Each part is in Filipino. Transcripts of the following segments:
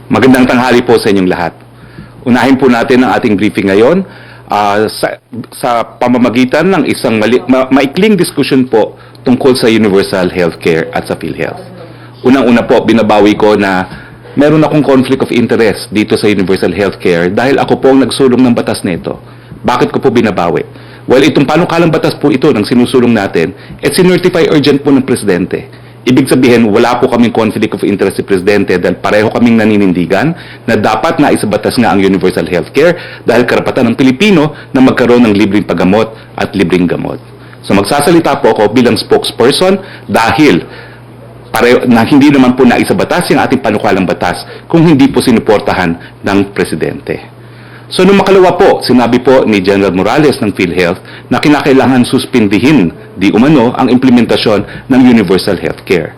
Magandang tanghali po sa inyong lahat. Unahin po natin ang ating briefing ngayon sa pamamagitan ng isang maikling diskusyon po tungkol sa universal healthcare at sa Philhealth. Unang-una po, binabawi ko na meron akong conflict of interest dito sa universal healthcare dahil ako po ang nagsulong ng batas nito. Bakit ko po binabawi? Well, itong panukalang batas po ito ng sinusulong natin, sinertify urgent po ng Presidente. Ibig sabihin, wala po kaming conflict of interest si Presidente dahil pareho kaming naninindigan na dapat na isabatas nga ang universal healthcare dahil karapatan ng Pilipino na magkaroon ng libreng paggamot at libreng gamot. So magsasalita po ako bilang spokesperson dahil na hindi naman po naisabatas yung ating panukalang batas kung hindi po sinuportahan ng Presidente. So nung makalawa po, sinabi po ni General Morales ng Philhealth na kinakailangan suspindihin di umano ang implementasyon ng universal healthcare.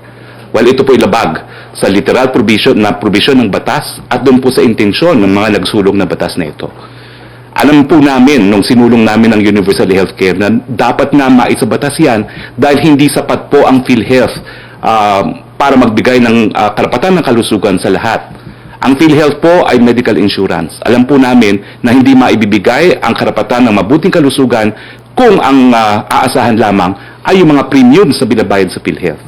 Well, ito po ilabag sa literal provision ng batas at doon po sa intensyon ng mga nagsulong na batas na ito. Alam po namin nung sinulong namin ang universal healthcare na dapat na maisabatas yan dahil hindi sapat po ang Philhealth para magbigay ng karapatan ng kalusugan sa lahat. Ang Philhealth po ay medical insurance. Alam po namin na hindi maibibigay ang karapatan ng mabuting kalusugan kung ang aasahan lamang ay yung mga premium sa binabayad sa Philhealth.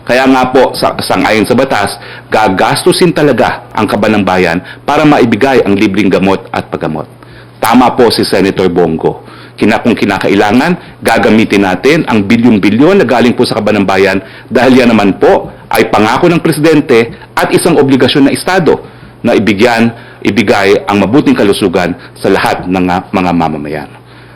Kaya nga po, sangayon sa batas, gagastusin talaga ang kaban ng bayan para maibigay ang libreng gamot at paggamot. Tama po si Senator Bongo. Kung kinakailangan, gagamitin natin ang bilyon-bilyon na galing po sa kaban ng bayan dahil yan naman po ay pangako ng Presidente at isang obligasyon ng Estado na ibigay ang mabuting kalusugan sa lahat ng mga mamamayan.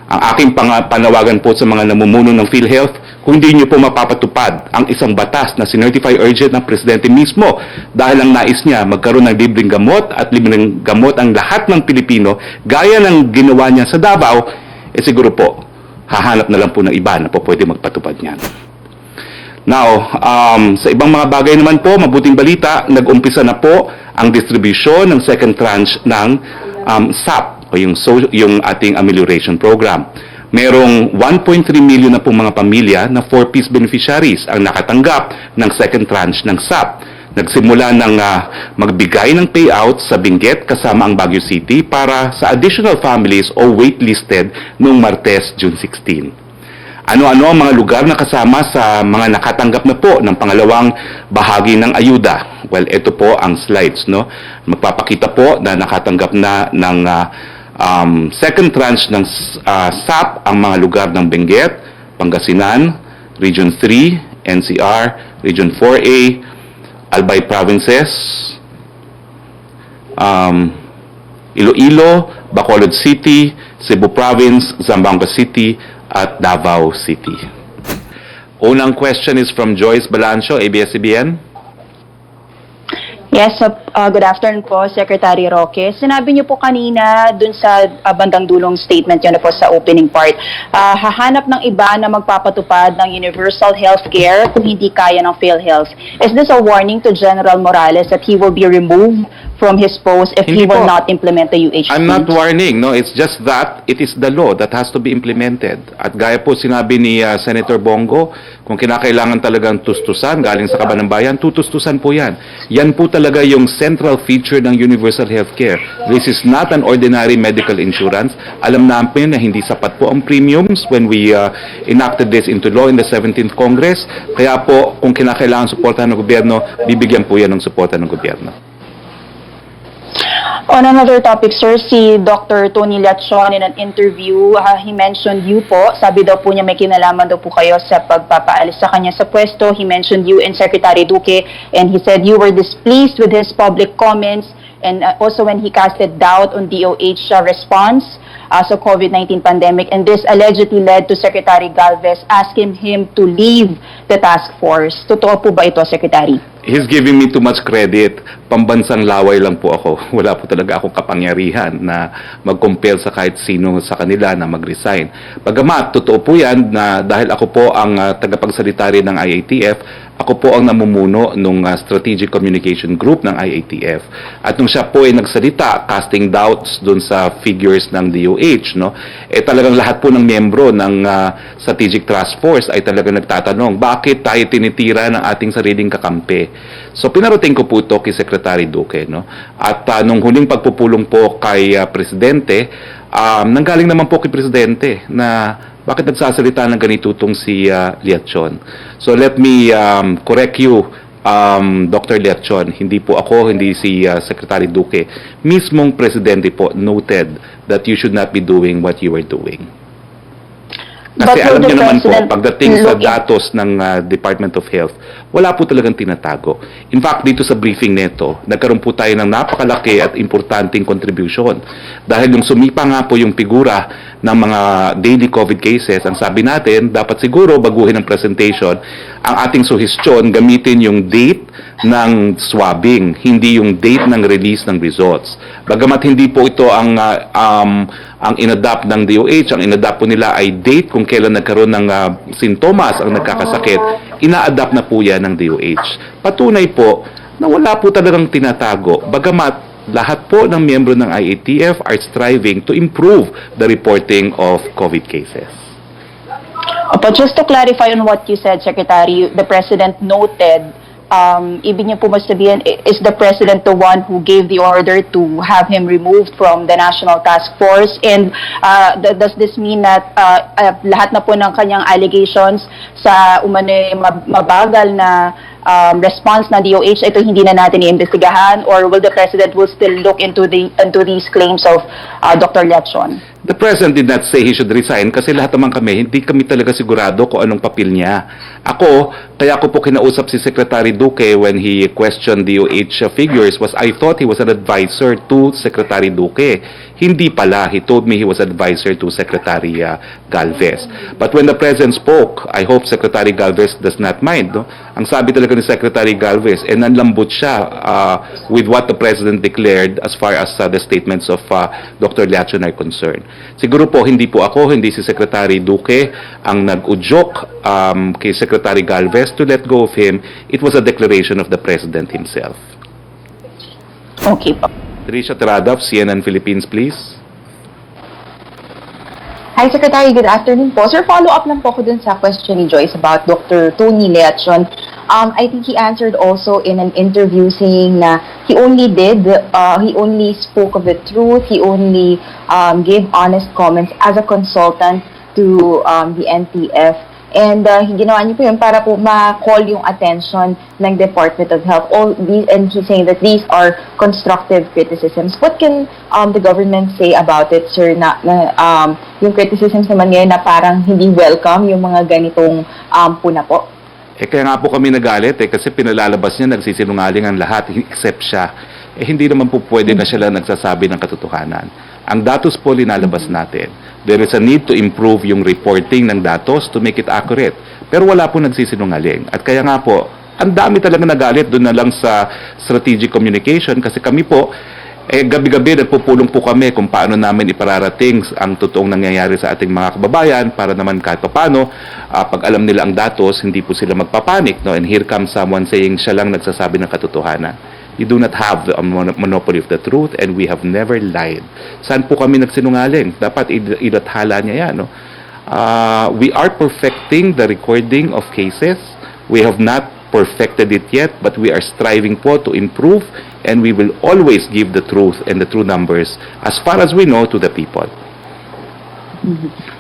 Ang aking panawagan po sa mga namumuno ng Philhealth, kung hindi nyo po mapapatupad ang isang batas na sinertify urgent ng Presidente mismo dahil ang nais niya magkaroon ng libreng gamot at libreng gamot ang lahat ng Pilipino gaya ng ginawa niya sa Davao, siguro po, hahanap na lang po ng iba na po pwede magpatupad niyan. Now, sa ibang mga bagay naman po, mabuting balita, nag-umpisa na po ang distribusyon ng second tranche ng SAP o yung ating amelioration program. Merong 1.3 million na pong mga pamilya na 4-piece beneficiaries ang nakatanggap ng second tranche ng SAP. Nagsimula ng magbigay ng payout sa Benguet kasama ang Baguio City para sa additional families o waitlisted noong Martes, June 16. Ano-ano ang mga lugar na kasama sa mga nakatanggap na po ng pangalawang bahagi ng ayuda? Well, ito po ang slides, no? Magpapakita po na nakatanggap na ng second tranche ng SAP ang mga lugar ng Benguet, Pangasinan, Region 3, NCR, Region 4A, Albay Provinces, Iloilo, Bacolod City, Cebu Province, Zamboanga City, at Davao City. Unang question is from Joyce Balancho, ABS-CBN. Yes, good afternoon po, Secretary Roque. Sinabi niyo po kanina dun sa bandang dulong statement niyo na po sa opening part, hahanap ng iba na magpapatupad ng universal healthcare kung hindi kaya ng Philhealth. Is this a warning to General Morales that he will be removed from his post if he will not implement the UHC? I'm not warning, no. It's just that it is the law that has to be implemented. At gaya po sinabi ni Senator Bongo, kung kinakailangan talagang tustusan galing sa kaban ng bayan, tutustusan po yan. Yan po talaga yung central feature ng universal healthcare. This is not an ordinary medical insurance. Alam namin na hindi sapat po ang premiums when we enacted this into law in the 17th Congress. Kaya po, kung kinakailangan suportahan ng gobyerno, bibigyan po yan ng suporta ng gobyerno. On another topic, sir, si Dr. Tony Lachon in an interview, he mentioned you po. Sabi daw po niya may kinalaman daw po kayo sa pagpapaalis sa kanya sa pwesto. He mentioned you and Secretary Roque, and he said you were displeased with his public comments and also when he casted doubt on DOH response sa COVID-19 pandemic, and this allegedly led to Secretary Galvez asking him to leave the task force. Totoo po ba ito, Secretary? He's giving me too much credit. Pambansang laway lang po ako. Wala po talaga akong kapangyarihan na mag-compel sa kahit sino sa kanila na mag-resign. Bagamat, totoo po yan na dahil ako po ang tagapagsalita rin ng IATF, ako po ang namumuno ng Strategic Communication Group ng IATF. At nung siya po ay nagsalita, casting doubts dun sa figures ng DOH, no? Talagang lahat po ng miyembro ng Strategic Task Force ay talagang nagtatanong, bakit tayo tinitira ng ating sariling kakampi? So pinarating ko po ito kay Secretary Duque, no? At nung huling pagpupulong po kay Presidente, nanggaling naman po kay Presidente na bakit nagsasalita ng ganito itong si Liatchon. So let me correct you, Dr. Liatchon, hindi po ako, hindi si Secretary Duque. Mismong Presidente po noted that you should not be doing what you were doing. Kasi alam niyo naman po, pagdating sa datos ng Department of Health, wala po talagang tinatago. In fact, dito sa briefing nito, nagkaroon po tayo ng napakalaki at importanteng contribution. Dahil yung sumipa nga po yung figura ng mga daily COVID cases, ang sabi natin, dapat siguro baguhin ang presentation, ang ating suhestyon, gamitin yung date ng swabbing, hindi yung date ng release ng results. Bagamat hindi po ito ang inadapt ng DOH, ang inadapt po nila ay date kung kailan nagkaroon ng sintomas ang nagkakasakit, ina-adapt na po yan ng DOH. Patunay po na wala po talagang tinatago, bagamat lahat po ng miyembro ng IATF are striving to improve the reporting of COVID cases. But just to clarify on what you said, Secretary, the President noted, ibig niyo po sabihin, is the President the one who gave the order to have him removed from the National Task Force? And does this mean that lahat na po ng kanyang allegations sa mabagal na response na DOH, ito hindi na natin iimbestigahan? Or will the President will still look into these claims of Dr. Liatchon? The President did not say he should resign kasi lahat naman kami, hindi kami talaga sigurado kung anong papel niya. Ako, kaya ko po kinausap si Secretary Duque when he questioned DOH figures was I thought he was an advisor to Secretary Duque. Hindi pala. He told me he was advisor to Secretary Galvez. But when the President spoke, I hope Secretary Galvez does not mind. No? Ang sabi talaga ni Secretary Galvez, nanlambot siya with what the President declared as far as the statements of Dr. Liatchon are concerned. Siguro po, hindi po ako, hindi si Secretary Duque ang nag-udyok kay Secretary Galvez to let go of him. It was a declaration of the President himself. Okay po. Trisha Terada of CNN Philippines, please. Hi, Secretary. Good afternoon po. Sir, follow-up lang po ako dun sa question ni Joyce about Dr. Tony Liatchon. I think he answered also in an interview saying na he only spoke of the truth, he only gave honest comments as a consultant to the NTF. And ginawa niyo po yun para po ma-call yung attention ng Department of Health. And he's saying that these are constructive criticisms. What can the government say about it, sir, yung criticisms naman ngayon na parang hindi welcome yung mga ganitong puna po? Kaya nga po kami nagalit kasi pinalalabas niya, nagsisinungaling ang lahat except siya. Hindi naman po pwede na siya lang nagsasabi ng katotohanan. Ang datos po linalabas natin. There is a need to improve yung reporting ng datos to make it accurate. Pero wala po nagsisinungaling. At kaya nga po, ang dami talaga nagalit doon na lang sa strategic communication kasi kami po, gabi-gabi nagpupulong po kami kung paano namin ipararating ang totoong nangyayari sa ating mga kababayan para naman kahit paano, pag alam nila ang datos, hindi po sila magpapanik. No? And here comes someone saying siya lang nagsasabi ng katotohanan. You do not have the monopoly of the truth and we have never lied. Saan po kami nagsinungaling? Dapat ilathala niya yan. No? We are perfecting the recording of cases. We have not perfected it yet, but we are striving po to improve and we will always give the truth and the true numbers as far as we know to the people.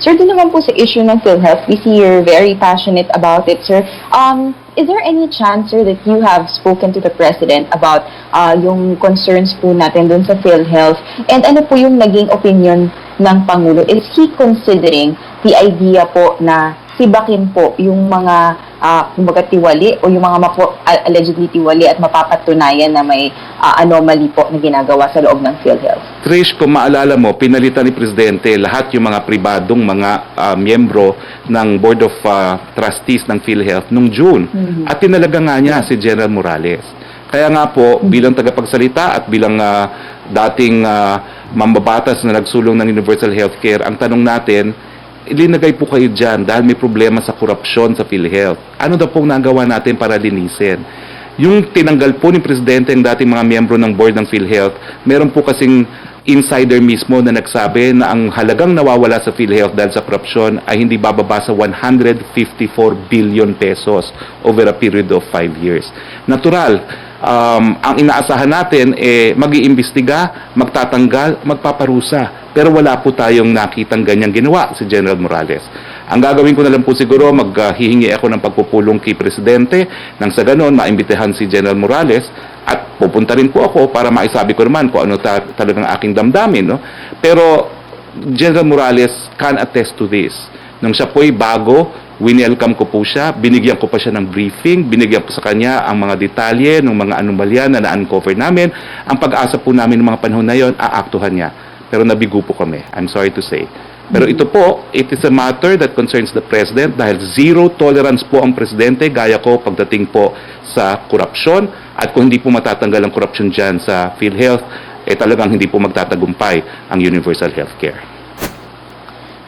Sir, din naman po sa issue ng Philhealth, we see you're very passionate about it, sir. Is there any chance, sir, that you have spoken to the President about yung concerns po natin dun sa Philhealth? And ano po yung naging opinion ng Pangulo? Is he considering the idea po na sibakin po yung mga kumbaga tiwali o yung mga allegedly tiwali at mapapatunayan na may anomaly po na ginagawa sa loob ng Philhealth? Trish, kung maalala mo, pinalitan ni Presidente lahat yung mga pribadong mga miyembro ng Board of Trustees ng Philhealth noong June. At tinalaga nga niya si General Morales. Kaya nga po, bilang tagapagsalita at bilang dating mambabatas na nagsulong ng Universal Healthcare, ang tanong natin, ilinagay po kayo dyan dahil may problema sa kurapsyon sa Philhealth. Ano daw pong nagawa natin para linisin? Yung tinanggal po ni Presidente ang dating mga miyembro ng board ng Philhealth, meron po kasing insider mismo na nagsabi na ang halagang nawawala sa Philhealth dahil sa korupsyon ay hindi bababa sa 154 billion pesos over a period of 5 years. Natural, ang inaasahan natin mag-iimbestiga, magtatanggal, magpaparusa. Pero wala po tayong nakitang ganyang ginawa si General Morales. Ang gagawin ko na lang po siguro, maghihingi ako ng pagpupulong kay Presidente nang sa ganon maimbitahan si General Morales at pupunta rin po ako para maisabi ko naman kung ano talagang aking damdamin. No? Pero General Morales can attest to this. Nung siya po'y bago, winelcome ko po siya, binigyan ko pa siya ng briefing, binigyan ko sa kanya ang mga detalye ng mga anomalya na na-uncover namin. Ang pag-asa po namin ng mga panahon na yon, aaktuhan niya. Pero nabigo po kami, I'm sorry to say. Pero ito po, it is a matter that concerns the President dahil zero tolerance po ang Presidente, gaya ko pagdating po sa kurapsyon. At kung hindi po matatanggal ang kurapsyon dyan sa Philhealth, talagang hindi po magtatagumpay ang universal healthcare.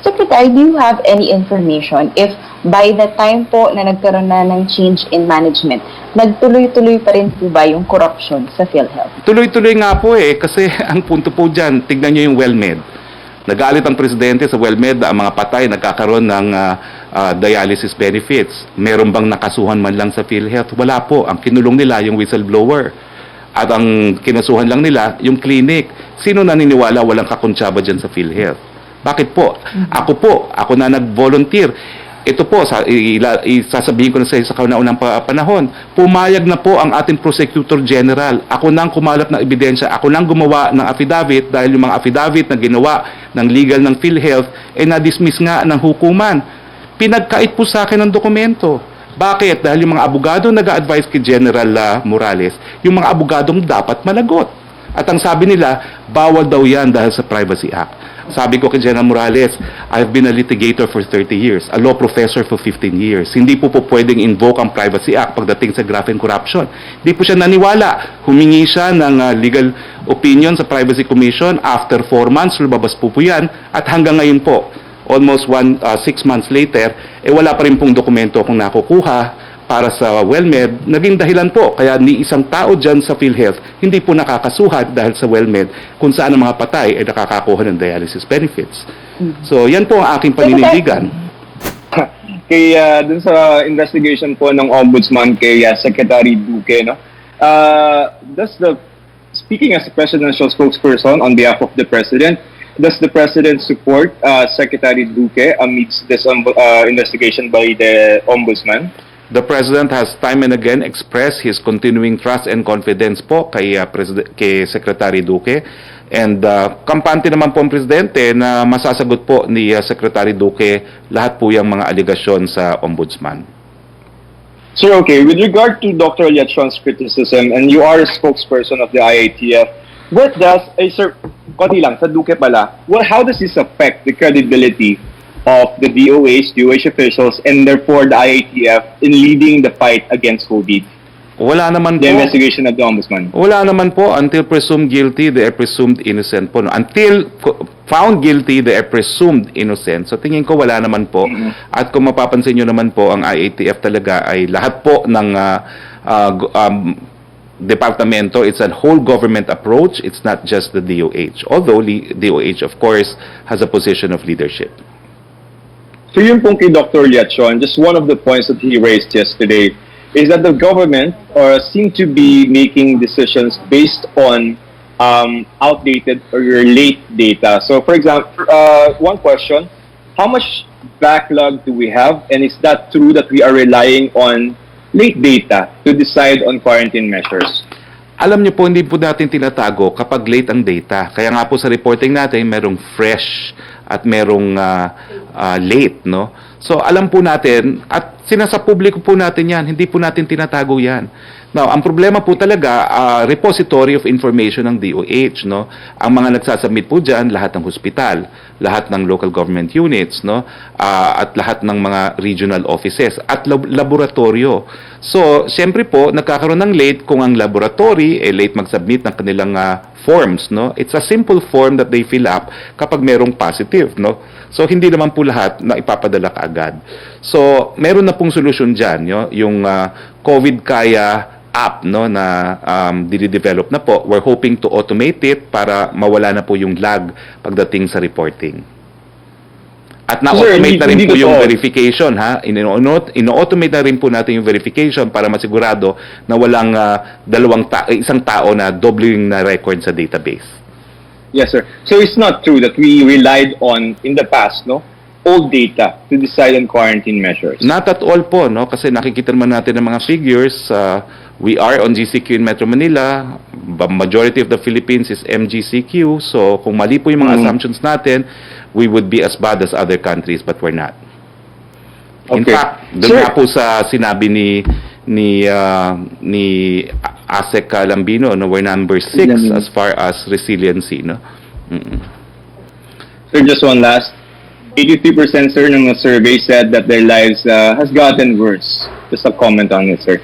Secretary, do you have any information if by the time po na nagkaroon na ng change in management, nagtuloy-tuloy pa rin po ba yung corruption sa Philhealth? Tuloy-tuloy nga po kasi ang punto po dyan, tignan nyo yung WellMed. Nagalit ang Presidente sa WellMed na ang mga patay nagkakaroon ng dialysis benefits. Meron bang nakasuhan man lang sa Philhealth? Wala po. Ang kinulong nila yung whistleblower. At ang kinasuhan lang nila yung clinic. Sino naniniwala walang kakontsaba dyan sa Philhealth? Bakit po? Ako na nag-volunteer. Ito po, sasabihin ko na sa kauna-unang panahon, pumayag na po ang ating Prosecutor General. Ako nang kumalap ng ebidensya, ako nang gumawa ng affidavit dahil yung mga affidavit na ginawa ng legal ng Philhealth na-dismiss nga ng hukuman. Pinagkait po sa akin ng dokumento. Bakit? Dahil yung mga abogado nag-a-advise kay General Morales, yung mga abogadong dapat managot. At ang sabi nila, bawal daw yan dahil sa Privacy Act. Sabi ko kay General Morales, I've been a litigator for 30 years, a law professor for 15 years. Hindi po pwedeng invoke ang Privacy Act pagdating sa graft and corruption. Hindi po siya naniwala. Humingi siya ng legal opinion sa Privacy Commission. After 4 months, lumabas po yan. At hanggang ngayon po, almost 6 months later, wala pa rin pong dokumento kung nakukuha para sa WellMed. Naging dahilan po, kaya ni isang tao dyan sa Philhealth, hindi po nakakasuhan dahil sa WellMed kung saan ang mga patay ay nakakakuha ng dialysis benefits. So, yan po ang aking paninindigan. Dun sa investigation po ng Ombudsman kay Secretary Duque, no? Speaking as a presidential spokesperson on behalf of the President, does the President support Secretary Duque amidst this investigation by the Ombudsman? The President has time and again expressed his continuing trust and confidence po kay Secretary Duque. And kampante naman po ang Presidente na masasagot po ni Secretary Duque lahat po yung mga aligasyon sa Ombudsman. Sir, okay, with regard to Dr. Liachon's criticism, and you are a spokesperson of the IATF, what does, sir, konti lang, sa Duque pala, how does this affect the credibility of the DOH officials, and therefore the IATF in leading the fight against COVID? Wala naman the po. Investigation of the Ombudsman. Wala naman po. Until presumed guilty, they are presumed innocent po. No? Until found guilty, they are presumed innocent. So tingin ko wala naman po. At kung mapapansin nyo naman po, ang IATF talaga ay lahat po ng departamento, it's a whole government approach. It's not just the DOH. Although DOH, of course, has a position of leadership. So yun pong kay Dr. Liachon, just one of the points that he raised yesterday is that the government seem to be making decisions based on outdated or late data. So for example, one question, how much backlog do we have, and is that true that we are relying on late data to decide on quarantine measures? Alam niyo po, hindi po natin tinatago kapag late ang data. Kaya nga po sa reporting natin, merong fresh at merong late, no? So, alam po natin, at sinasapubliko po natin yan, hindi po natin tinatago yan. Now, ang problema po talaga, repository of information ng DOH, no? Ang mga nagsasubmit po dyan, lahat ng hospital, lahat ng local government units, no? At lahat ng mga regional offices, at laboratorio. So, siyempre po, nagkakaroon ng late kung ang laboratory, late mag-submit ng kanilang forms, no? It's a simple form that they fill up kapag merong positive, no? So, hindi naman po lahat na ipapadala kaagad. So, meron na pong solusyon dyan, yung COVID kaya app, no, na dinidevelop na po. We're hoping to automate it para mawala na po yung lag pagdating sa reporting. At na-automate na rin po yung verification, ha? Ino-automate na rin po natin yung verification para masigurado na walang isang tao na doubling na record sa database. Yes, sir. So it's not true that we relied on, in the past, no, old data to decide on quarantine measures. Not at all po, no? Kasi nakikita naman natin ng mga figures. We are on GCQ in Metro Manila. Majority of the Philippines is MGCQ. So kung mali po yung mga assumptions natin, we would be as bad as other countries, but we're not. In fact, doon nga po sa sinabi ni ASEC Lambino, no, we're number 6 as far as resiliency, no. Sir, just one last. 83% sir ng survey said that their lives has gotten worse. Just a comment on it, sir.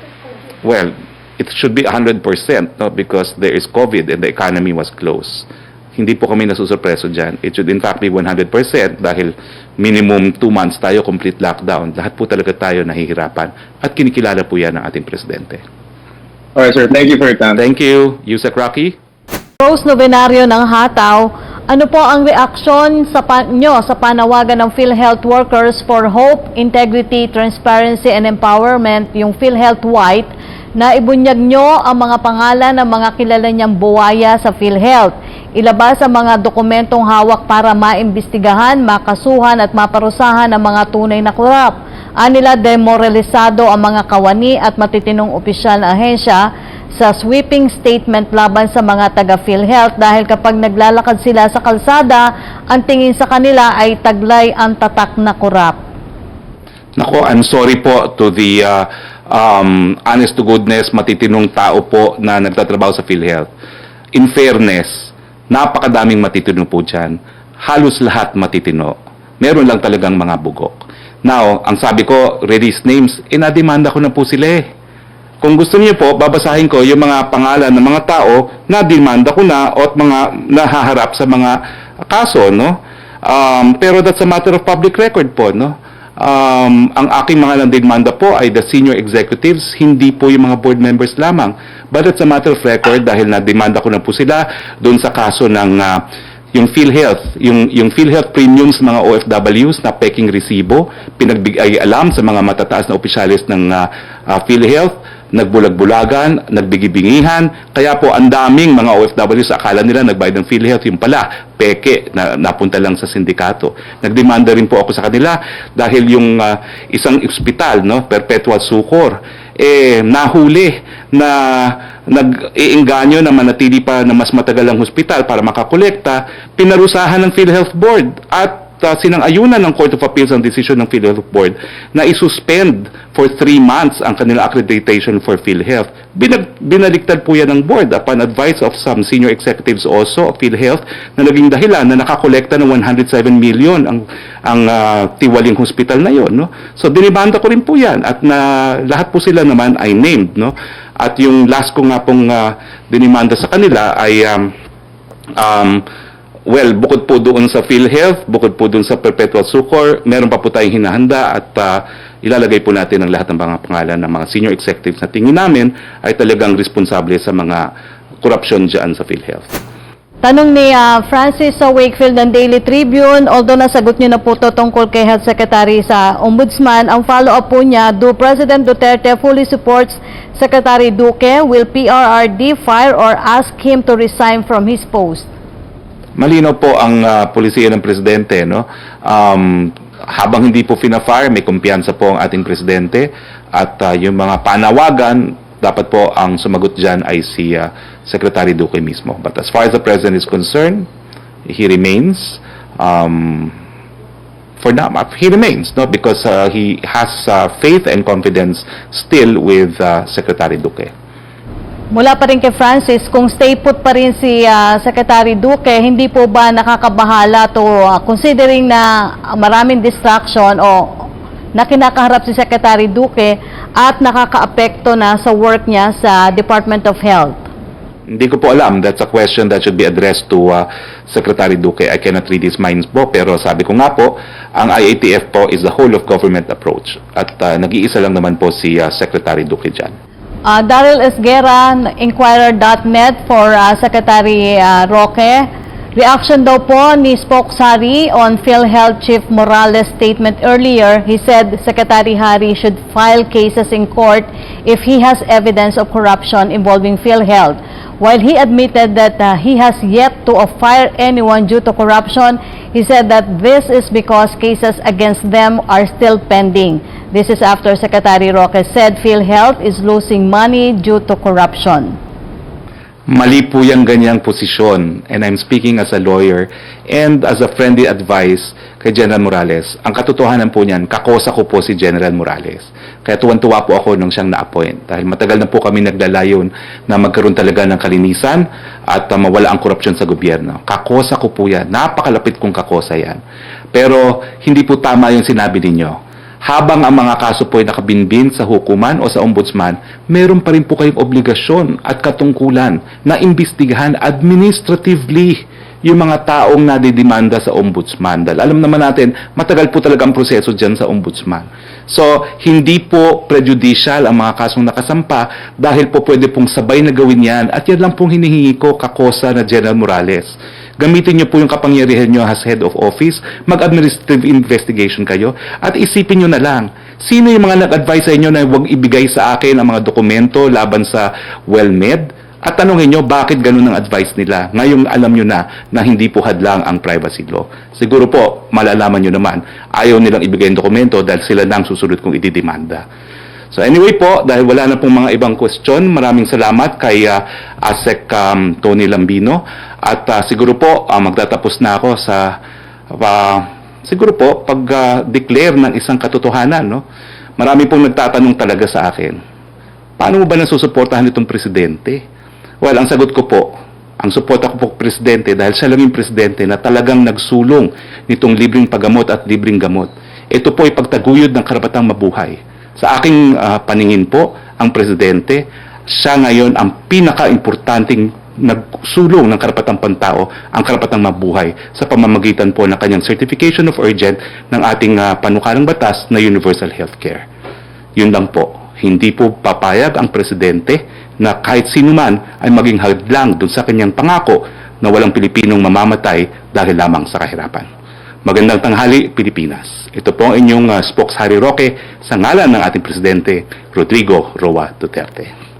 Well, it should be 100%, no, because there is COVID and the economy was closed. Hindi po kami nasusurpreso dyan. It should in fact be 100% dahil minimum 2 months tayo complete lockdown. Lahat po talaga tayo nahihirapan at kinikilala po yan ng ating Presidente. Alright, sir. Thank you for your time. Thank you. Yusek Roque. Rose Novenaryo ng Hataw, ano po ang reaksyon nyo sa panawagan ng Philhealth Workers for Hope, Integrity, Transparency and Empowerment, yung Philhealth White, na ibunyag nyo ang mga pangalan ng mga kilala niyang buwaya sa Philhealth. Ilabas ang mga dokumentong hawak para maimbestigahan, makasuhan at maparusahan ang mga tunay na korap. Anila demoralisado ang mga kawani at matitinong opisyal na ahensya sa sweeping statement laban sa mga taga-Philhealth dahil kapag naglalakad sila sa kalsada, ang tingin sa kanila ay taglay ang tatak na korap. Nako, I'm sorry po to the honest to goodness, matitinong tao po na nagtatrabaho sa Philhealth. In fairness, napakadaming matitino po dyan. Halos lahat matitino. Meron lang talagang mga bugok. Now, ang sabi ko, release names, inademanda ko na po sila eh. Kung gusto niyo po, babasahin ko yung mga pangalan ng mga tao na demanda ko na o at mga nahaharap sa mga kaso, no? Pero that's a matter of public record po, no? Ang aking mga demanda po ay the senior executives, hindi po yung mga board members lamang. But it's a matter of record dahil na-demanda ko na po sila doon sa kaso ng yung Philhealth, yung Philhealth premiums ng mga OFWs na peking resibo, pinagbigay alam sa mga matataas na opisyalis ng Philhealth, nagbulag-bulagan, nagbigibingihan, kaya po ang daming mga OFWs akala nila nagbayad ng Philhealth, yung pala, peke, na napunta lang sa sindikato. Nagdemanda rin po ako sa kanila dahil yung isang ospital, no, perpetual sucor, nahuli na nag-iinganyo na manatili pa na mas matagal ang hospital para makakolekta, pinarusahan ng Philhealth Board at sinang-ayunan ng Court of Appeals ang desisyon ng Philhealth Board na isuspend for 3 months ang kanilang accreditation for Philhealth. Binaliktad po yan ng board upon advice of some senior executives also of Philhealth na naging dahilan na nakakolekta ng 107 million ang tiwaling hospital na yon, no? So dinibanda ko rin po yan at lahat po sila naman ay named, no? At yung last ko nga pong dinimanda sa kanila ay well, bukod po doon sa Philhealth, bukod po doon sa Perpetual Sucor, meron pa po tayong hinahanda at ilalagay po natin ang lahat ng mga pangalan ng mga senior executives na tingin namin ay talagang responsable sa mga kurapsyon dyan sa Philhealth. Tanong ni Francis sa Wakefield ng Daily Tribune, although nasagot niyo na po ito tungkol kay Health Secretary sa Ombudsman, ang follow-up po niya, do President Duterte fully supports Secretary Duque? Will PRRD fire or ask him to resign from his post? Malinaw po ang polisiya ng Presidente, no? Habang hindi po fina-fire, may kumpiyansa po ang ating Presidente at yung mga panawagan, dapat po ang sumagot dyan ay si Secretary Duque mismo. But as far as the President is concerned, he remains for now, he remains, no? Because he has faith and confidence still with Secretary Duque. Mula pa rin kay Francis, kung stay put pa rin si Secretary Duque, hindi po ba nakakabahala to considering na maraming distraction o na kinakaharap si Secretary Duque at nakakaapekto na sa work niya sa Department of Health? Hindi ko po alam. That's a question that should be addressed to Secretary Duque. I cannot read his minds po, pero sabi ko nga po, ang IATF po is the whole of government approach. At nag-iisa lang naman po si Secretary Duque dyan. Daryl Esguerra, Inquirer.net for Secretary Roque. Reaction daw po ni Spokesperson on Philhealth Chief Morales' statement earlier. He said Secretary Hari should file cases in court if he has evidence of corruption involving Philhealth. While he admitted that he has yet to fire anyone due to corruption, he said that this is because cases against them are still pending. This is after Secretary Roque said Philhealth is losing money due to corruption. Mali po yung ganyang posisyon, and I'm speaking as a lawyer and as a friendly advice kay General Morales. Ang katotohanan po niyan, kakosa ko po si General Morales. Kaya tuwan-tuwa po ako nung siyang na-appoint. Dahil matagal na po kami naglalayon na magkaroon talaga ng kalinisan at mawala ang korupsyon sa gobyerno. Kakosa ko po yan. Napakalapit kong kakosa yan. Pero hindi po tama yung sinabi ninyo. Habang ang mga kaso po ay nakabinbin sa hukuman o sa ombudsman, meron pa rin po kayong obligasyon at katungkulan na imbestigahan administratively yung mga taong nadidemanda sa ombudsman. Dahil alam naman natin, matagal po talaga ang proseso dyan sa ombudsman. So, hindi po prejudicial ang mga kasong nakasampa dahil po pwede pong sabay na gawin yan at yan lang pong hinihingi ko, kakosa na General Morales. Gamitin niyo po yung kapangyarihan niyo as head of office, mag-administrative investigation kayo, at isipin niyo na lang, sino yung mga nag-advise sa inyo na huwag ibigay sa akin ang mga dokumento laban sa WellMed? At tanungin niyo bakit ganun ang advice nila. Ngayong alam niyo na hindi po hadlang ang privacy law. Siguro po, malalaman niyo naman, ayaw nilang ibigay yung dokumento dahil sila nang susunod kung ididemanda. So anyway po, dahil wala na pong mga ibang question, maraming salamat kay ASEC Tony Lambino. At siguro po, magtatapos na ako sa, siguro po, pag-declare ng isang katotohanan. No? Marami pong nagtatanong talaga sa akin, paano mo ba nasusuportahan itong presidente? Well, ang sagot ko po, ang suporta ko po presidente dahil siya lang yung presidente na talagang nagsulong nitong libreng paggamot at libreng gamot. Ito po ay pagtaguyod ng karapatang mabuhay. Sa aking paningin po, ang presidente, siya ngayon ang pinaka-importanting nagsulong ng karapatang pantao, ang karapatang mabuhay sa pamamagitan po ng kanyang certification of urgent ng ating panukalang batas na universal healthcare. Yun lang po. Hindi po papayag ang presidente na kahit sino man ay maging hadlang dun sa kanyang pangako na walang Pilipinong mamamatay dahil lamang sa kahirapan. Magandang tanghali, Pilipinas. Ito po ang inyong Spokesperson Roque sa ngalan ng ating Presidente, Rodrigo Roa Duterte.